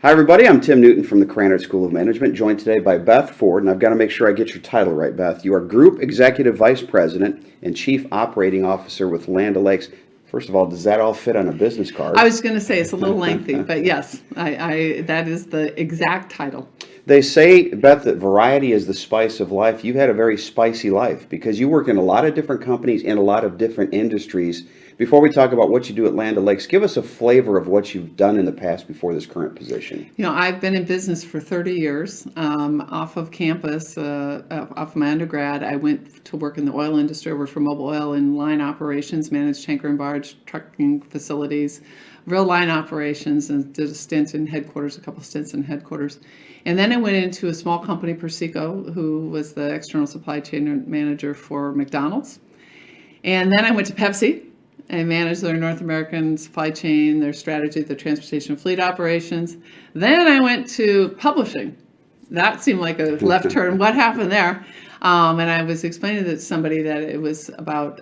Hi, everybody. I'm Tim Newton from the Krannert School of Management, joined today by Beth Ford. And I've got to make sure I get your title right, Beth. You are Group Executive Vice President and Chief Operating Officer with Land O'Lakes. First of all, does that all fit on a business card? I was going to say it's a little lengthy, but yes, that is the exact title. They say, Beth, that variety is the spice of life. You've had a very spicy life because you work in a lot of different companies in a lot of different industries. Before we talk about what you do at Land O'Lakes, give us a flavor of what you've done in the past before this current position. You know, I've been in business for 30 years. Off of campus, off my undergrad, I went to work in the oil industry. I worked for Mobil Oil in line operations, managed tanker and barge trucking facilities, real line operations, and did a stint in headquarters, a couple stints in headquarters. And then I went into a small company, Persico, who was the external supply chain manager for McDonald's. And then I went to Pepsi. I managed their North American supply chain, their strategy, their transportation fleet operations. Then I went to publishing. That seemed like a left turn. What happened there? And I was explaining to somebody that it was about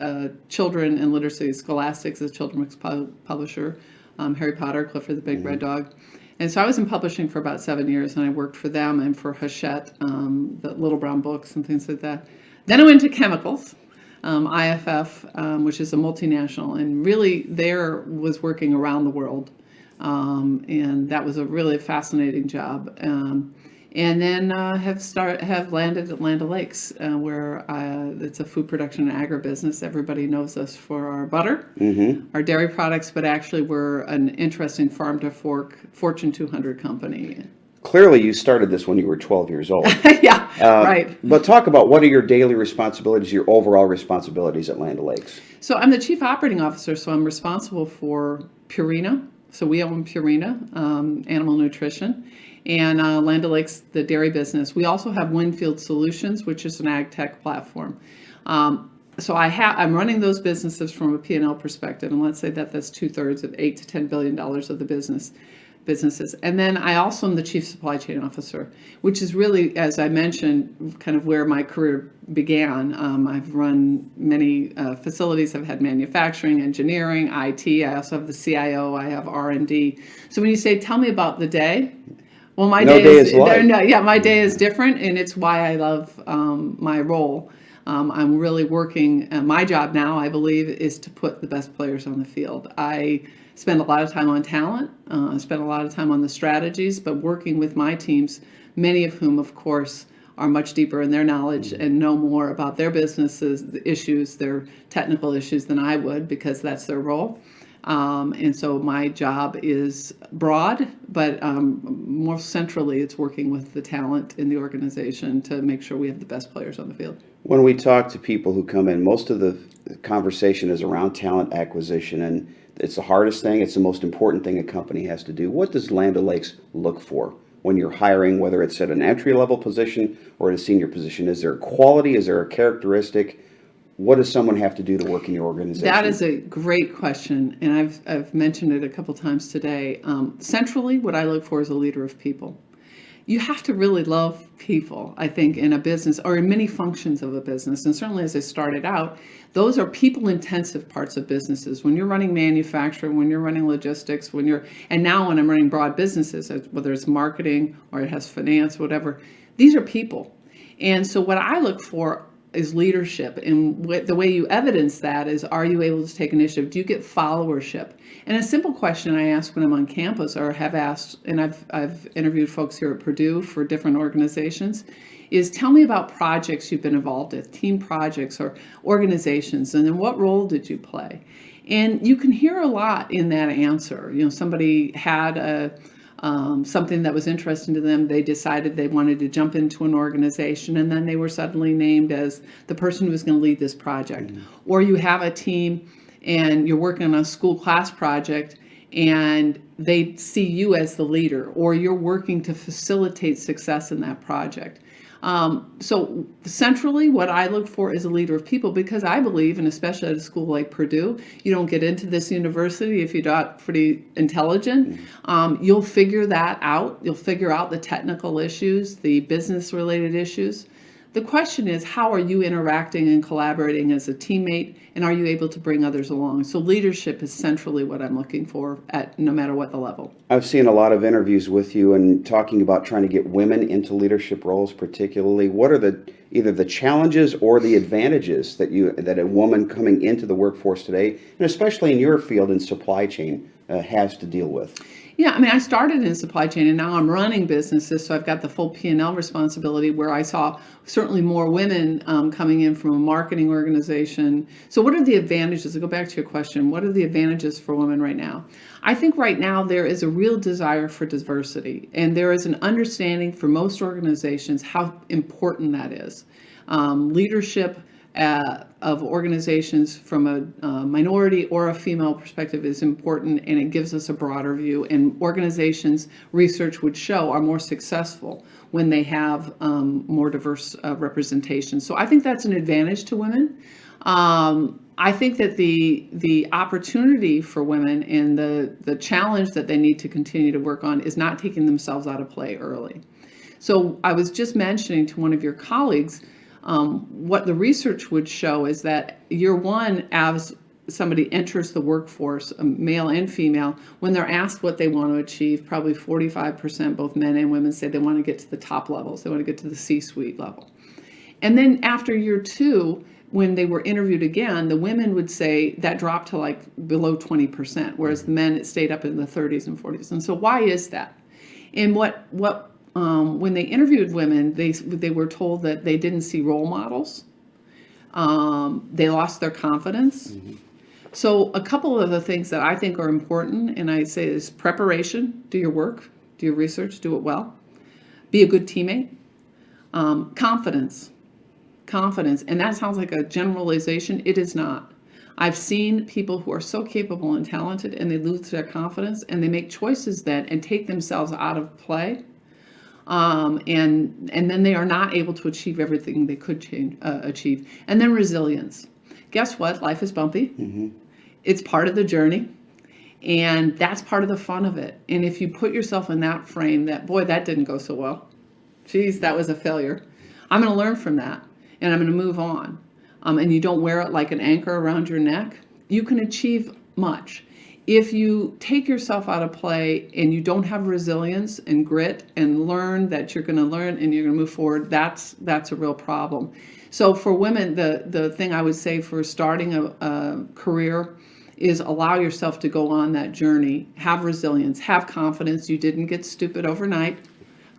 children and literacy. Scholastic is a children's publisher. Harry Potter, Clifford the Big Red Dog. And so I was in publishing for about 7 years, and I worked for them and for Hachette, the Little Brown Books and things like that. Then I went to chemicals. IFF, which is a multinational, and really there was working around the world, and that was a really fascinating job. And then have landed at Land O'Lakes, where it's a food production and agribusiness. Everybody knows us for our butter, our dairy products, but actually we're an interesting farm to fork Fortune 200 company. Clearly, you started this when you were 12 years old. Yeah, right. But talk about what are your daily responsibilities, your overall responsibilities at Land O'Lakes? So I'm the Chief Operating Officer, so I'm responsible for Purina. So we own Purina, animal nutrition, and Land O'Lakes, the dairy business. We also have Winfield Solutions, which is an ag tech platform. So I'm running those businesses from a P&L perspective, and let's say that that's 2/3 of $8 to $10 billion of the businesses. And then I also am the Chief Supply Chain Officer, which is really, as I mentioned, kind of where my career began. I've run many facilities. I've had manufacturing, engineering, IT. I also have the CIO. I have R&D. So when you say, tell me about the day, well, my day is different, and it's why I love my role. I'm really working, my job now, I believe, is to put the best players on the field. I spend a lot of time on talent, spend a lot of time on the strategies, but working with my teams, many of whom, of course, are much deeper in their knowledge and know more about their businesses, the issues, their technical issues than I would, because that's their role. And so my job is broad, but more centrally, it's working with the talent in the organization to make sure we have the best players on the field. When we talk to people who come in, most of the conversation is around talent acquisition, and it's the hardest thing. It's the most important thing a company has to do. What does Land O'Lakes look for when you're hiring, whether it's at an entry-level position or at a senior position? Is there a quality? Is there a characteristic? What does someone have to do to work in your organization? That is a great question, and I've mentioned it a couple times today. Centrally, what I look for is a leader of people. You have to really love people, I think, in a business or in many functions of a business. And certainly as I started out, those are people-intensive parts of businesses. When you're running manufacturing, when you're running logistics, and now when I'm running broad businesses, whether it's marketing or it has finance, whatever, these are people. And so what I look for is leadership, and the way you evidence that is, are you able to take initiative? Do you get followership? And a simple question I ask when I'm on campus, or have asked, and I've interviewed folks here at Purdue for different organizations, is tell me about projects you've been involved with, team projects or organizations, and then what role did you play? And you can hear a lot in that answer. You know, somebody had something that was interesting to them. They decided they wanted to jump into an organization, and then they were suddenly named as the person who was going to lead this project. Or you have a team and you're working on a school class project and they see you as the leader, or you're working to facilitate success in that project. So centrally, what I look for is a leader of people, because I believe, and especially at a school like Purdue, you don't get into this university if you're not pretty intelligent. You'll figure that out. You'll figure out the technical issues, the business related issues. The question is, how are you interacting and collaborating as a teammate, and are you able to bring others along? So leadership is centrally what I'm looking for at no matter what the level. I've seen a lot of interviews with you and talking about trying to get women into leadership roles particularly. What are either the challenges or the advantages that a woman coming into the workforce today, and especially in your field in supply chain, has to deal with? Yeah, I mean, I started in supply chain and now I'm running businesses, so I've got the full P&L responsibility where I saw certainly more women coming in from a marketing organization. So what are the advantages? I'll go back to your question. What are the advantages for women right now? I think right now there is a real desire for diversity, and there is an understanding for most organizations how important that is. Leadership of organizations from a minority or a female perspective is important, and it gives us a broader view. And organizations, research would show, are more successful when they have more diverse representation. So I think that's an advantage to women. I think that the opportunity for women and the challenge that they need to continue to work on is not taking themselves out of play early. So I was just mentioning to one of your colleagues, what the research would show is that year one, as somebody enters the workforce, male and female, when they're asked what they want to achieve, probably 45%, both men and women, say they want to get to the top levels. They want to get to the C-suite level. And then after year two, when they were interviewed again, the women would say that dropped to like below 20%, whereas the men, it stayed up in the 30s and 40s. And so why is that? And when they interviewed women, they were told that they didn't see role models. They lost their confidence. Mm-hmm. So a couple of the things that I think are important, and I say, is preparation. Do your work, do your research, do it well. Be a good teammate. Confidence. And that sounds like a generalization. It is not. I've seen people who are so capable and talented, and they lose their confidence, and they make choices then and take themselves out of play. And then they are not able to achieve everything they could achieve. And then resilience. Guess what? Life is bumpy. Mm-hmm. It's part of the journey. And that's part of the fun of it. And if you put yourself in that frame that, boy, that didn't go so well. Geez, that was a failure. I'm going to learn from that, and I'm going to move on. And you don't wear it like an anchor around your neck, you can achieve much. If you take yourself out of play and you don't have resilience and grit and learn that you're going to learn and you're going to move forward, that's a real problem. So for women, the thing I would say for starting a career is allow yourself to go on that journey, have resilience, have confidence. You didn't get stupid overnight,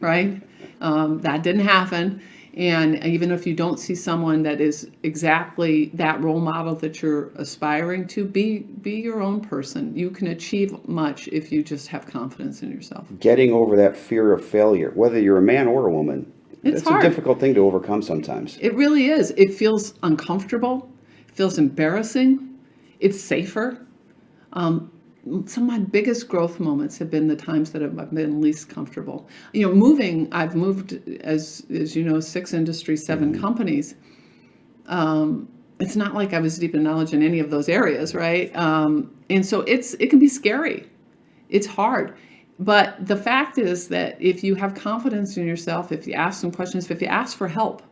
right? That didn't happen. And even if you don't see someone that is exactly that role model that you're aspiring to, be your own person. You can achieve much if you just have confidence in yourself. Getting over that fear of failure, whether you're a man or a woman, it's hard. A difficult thing to overcome sometimes. It really is. It feels uncomfortable. It feels embarrassing. It's safer. Some of my biggest growth moments have been the times that I've been least comfortable. I've moved, as you know, 6 industries, 7 mm-hmm. companies. It's not like I was deep in knowledge in any of those areas, right? And so it can be scary. It's hard. But the fact is that if you have confidence in yourself, if you ask some questions, if you ask for help,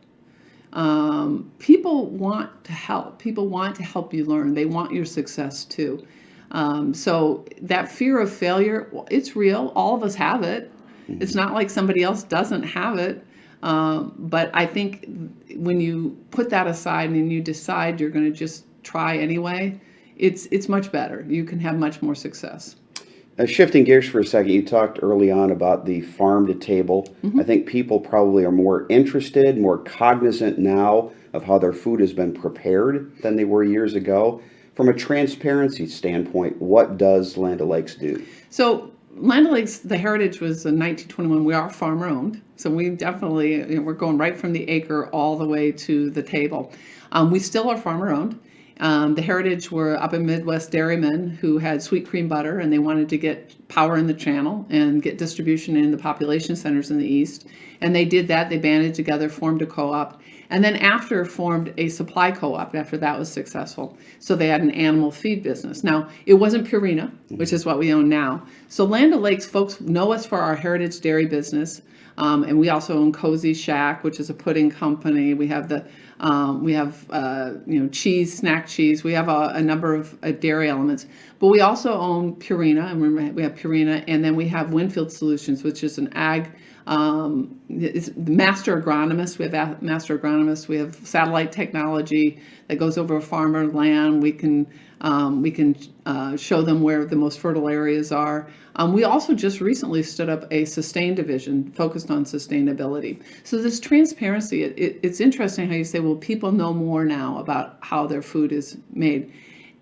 people want to help. People want to help you learn. They want your success too. So that fear of failure, it's real. All of us have it. Mm-hmm. It's not like somebody else doesn't have it. But I think when you put that aside and you decide you're going to just try anyway, it's much better. You can have much more success. Shifting gears for a second, you talked early on about the farm to table. Mm-hmm. I think people probably are more interested, more cognizant now of how their food has been prepared than they were years ago. From a transparency standpoint, what does Land O'Lakes do? So Land O'Lakes, the heritage was in 1921. We are farmer owned. So we definitely, we're going right from the acre all the way to the table. We still are farmer owned. The heritage were up in Midwest dairymen who had sweet cream butter, and they wanted to get power in the channel and get distribution in the population centers in the East. And they did that. They banded together, formed a co-op, and then after formed a supply co-op after that was successful. So they had an animal feed business. Now, it wasn't Purina, which is what we own now. So Land O'Lakes folks know us for our heritage dairy business. And we also own Cozy Shack, which is a pudding company. We have cheese, snack cheese. We have a number of dairy elements, but we also own Purina, and we have Purina, and then we have Winfield Solutions, which is an ag. It's master agronomist. We have master agronomists. We have satellite technology that goes over farmer land. We can show them where the most fertile areas are. We also just recently stood up a sustain division focused on sustainability. So this transparency, it's interesting how you say, well, people know more now about how their food is made.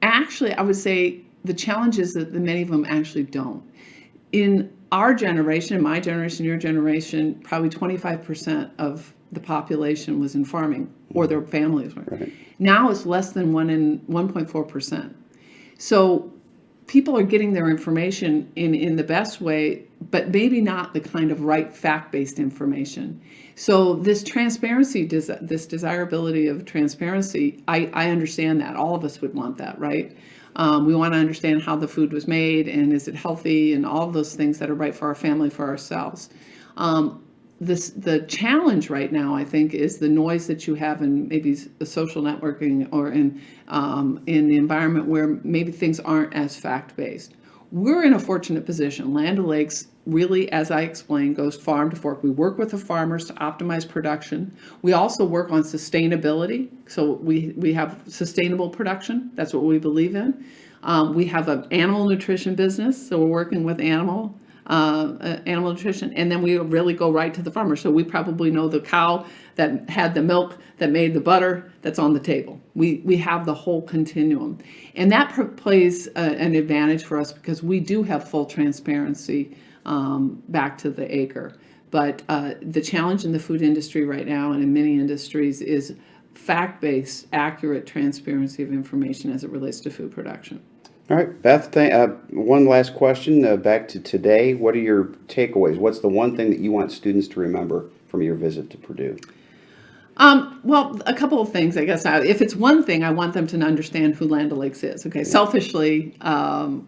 Actually, I would say the challenge is that many of them actually don't. In our generation, my generation, your generation, probably 25% of the population was in farming, or their families were. Right. Now it's less than 1.4%. So people are getting their information in the best way, but maybe not the kind of right fact-based information. So this transparency, this desirability of transparency, I understand that. All of us would want that, right? We want to understand how the food was made and is it healthy and all of those things that are right for our family, for ourselves. The challenge right now, I think, is the noise that you have in maybe the social networking or in the environment where maybe things aren't as fact-based. We're in a fortunate position. Land O'Lakes really, as I explained, goes farm to fork. We work with the farmers to optimize production. We also work on sustainability. So we have sustainable production. That's what we believe in. We have an animal nutrition business. So we're working with animal nutrition, and then we really go right to the farmer. So we probably know the cow that had the milk that made the butter that's on the table. We have the whole continuum, and that plays an advantage for us because we do have full transparency back to the acre. But the challenge in the food industry right now and in many industries is fact-based, accurate transparency of information as it relates to food production. All right, Beth, one last question back to today. What are your takeaways? What's the one thing that you want students to remember from your visit to Purdue? Well, a couple of things, I guess. If it's one thing, I want them to understand who Land O'Lakes is. Okay, selfishly,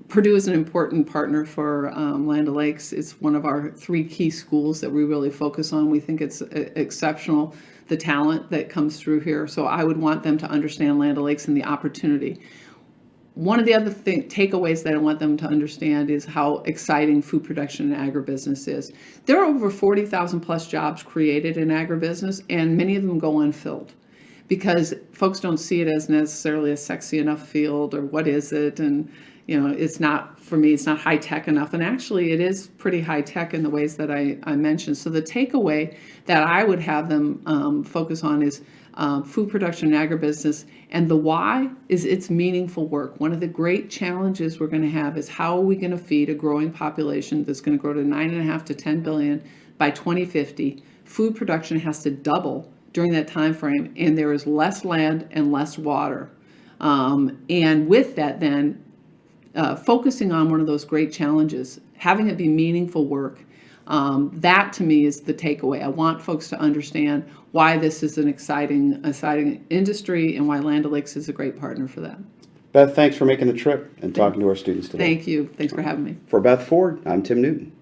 Purdue is an important partner for Land O'Lakes. It's one of our 3 key schools that we really focus on. We think it's exceptional, the talent that comes through here. So I would want them to understand Land O'Lakes and the opportunity. One of the other takeaways that I want them to understand is how exciting food production and agribusiness is. There are over 40,000 plus jobs created in agribusiness, and many of them go unfilled because folks don't see it as necessarily a sexy enough field, or what is it, and it's not, for me, it's not high tech enough. And actually it is pretty high tech in the ways that I mentioned. So the takeaway that I would have them focus on is food production and agribusiness, and the why is it's meaningful work. One of the great challenges we're going to have is how are we going to feed a growing population that's going to grow to 9.5 to 10 billion by 2050. Food production has to double during that time frame, and there is less land and less water. And with that, then focusing on one of those great challenges, having it be meaningful work. That to me is the takeaway. I want folks to understand why this is an exciting industry and why Land O'Lakes is a great partner for that. Beth, thanks for making the trip and talking to our students today. Thank you. Thanks for having me. For Beth Ford, I'm Tim Newton.